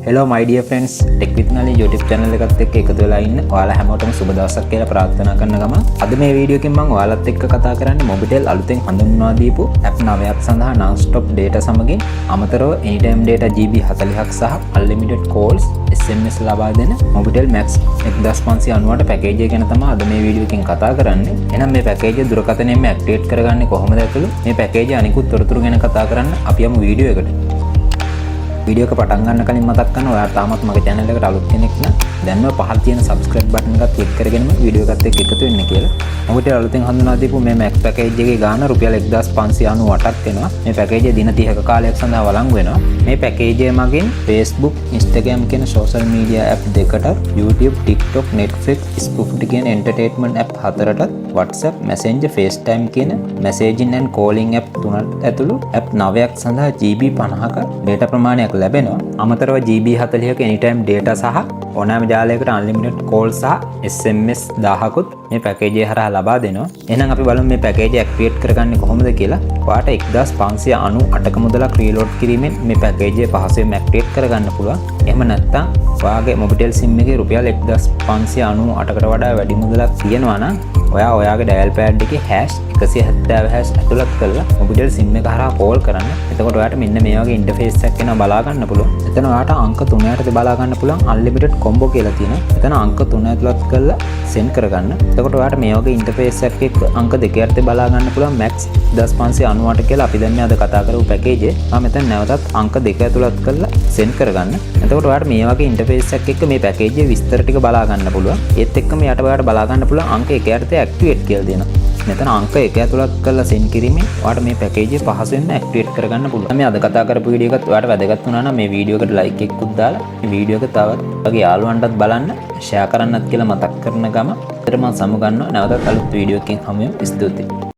Hello my dear friends, Tech with Knowledge YouTube channel එකත් එක්ක එකතු වෙලා ඉන්න ඔයාලා හැමෝටම සුබ දවසක් කියලා ප්‍රාර්ථනා කරන ගමන් අද මේ වීඩියෝ එකෙන් මම ඔයාලත් එක්ක කතා කරන්නේ Mobitel අලුතෙන් හඳුන්වා දීපු app 9ක් සඳහා non-stop data සමගින් අමතරව anytime data GB 40ක් සහ unlimited calls SMS ලබා දෙන Mobitel Max 1598 පැකේජ් එක ගැන තමයි අද මේ වීඩියෝ එකෙන් කතා කරන්නේ. එහෙනම් මේ පැකේජ් එක දුරකථනයෙන් ඇක්ටිවේට් කරගන්නේ කොහොමද ඇතුළු මේ පැකේජ් අනිකුත් තොරතුරු ගැන කතා කරන්න අපි යමු වීඩියෝ එකට. वीडियो का पटंग गන්න කලින් මතක් කරනවා ඔයාලා තාමත් මගේ channel එකට අලුත් කෙනෙක් නම් දැන්ම පහළ තියෙන subscribe button එකත් click කරගෙනම වීඩියෝ එකත් එක්ක එකතු වෙන්න කියලා. මොකද අලුතෙන් හඳුනා දීපු මේ Max package එකේ ගාණ රුපියල් 1598ක් වෙනවා. මේ package එක දින 30ක කාලයක් සඳහා වළංගු වෙනවා. මේ package එක මගින් Facebook, Instagram කියන social media app දෙකට, YouTube, TikTok, Netflix, Spoofed කියන entertainment app හතරට, WhatsApp, Messenger, FaceTime කියන messaging and calling app තුනට ඇතුළු app 9ක් සඳහා GB 50ක data ප්‍රමාණයක් ලැබෙනවා. අමතරව GB 40ක anytime data සහ ඕනෑම ජාලයකට unlimited call සහ SMS 1000කුත් මේ පැකේජ් එක හරහා ලබා දෙනවා. එහෙනම් අපි බලමු මේ පැකේජ් එක ඇක්ටිවේට් කරගන්නේ කොහොමද කියලා. ඔයාට 1598ක මුදලක් රීලෝඩ් කිරීමෙන් මේ පැකේජ් එක පහසුවෙන් ඇක්ටිවේට් කරගන්න පුළුවන්. එහෙම නැත්නම් ඔයාගේ Mobitel SIM එකේ රුපියල් 1598කට වඩා වැඩි මුදලක් තියෙනවා නම් ඔයාගේ ඩයල් පෑඩ් එකේ #170# ඇතුළත් කරලා Mobitel SIM එක හරහා කෝල් කරන්න. එතකොට ඔයාට මෙන්න මේ වගේ ඉන්ටර්ෆේස් එකක් එනවා බලා ගන්න පුළුවන්. එතන ඔයාට අංක 3 යටතේ බලා ගන්න පුළුවන් unlimited combo කියලා තියෙනවා. එතන අංක 3 ඇතුළත් කරලා send කරගන්න. එතකොට ඔයාට මේ වගේ ඉන්ටර්ෆේස් එකක් එක්ක අංක 2 යටතේ බලා ගන්න පුළුවන් Max 1598 කියලා අපි දැන් අද කතා කරපු පැකේජ් එක. මෙතන නැවතත් අංක 2 ඇතුළත් කරලා send කරගන්න. එතකොට ඔයාට මේ වගේ ඉන්ටර්ෆේස් එකක් එක්ක මේ පැකේජ් එකේ විස්තර ටික බලා ගන්න පුළුවන්. ඒත් එක්කම යට ඔයාට බලා ගන්න පුළුවන් අංක 1 යටතේ ඇක්ටිවේට් කියලා දෙනවා. මෙතන අංක 1 ඇතුළත් කරලා send කිරීමෙන් ඔයාට මේ පැකේජ් එක පහසුවෙන් ඇක්ටිවේට් කරගන්න පුළුවන්. මේ අද කතා කරපු වීඩියෝ එකත් ඔයාට වැදගත් වුණා නම් මේ වීඩියෝ එකට like එකකුත් දාලා මේ වීඩියෝ එක තවත් ඔයාගේ යාළුවන්ටත් බලන්න share කරන්නත් කියලා මතක් කරන ගම. ඊට මම සමු ගන්නවා නැවතත් අලුත් වීඩියෝ එකකින් හමු වෙමු. ස්තුතියි.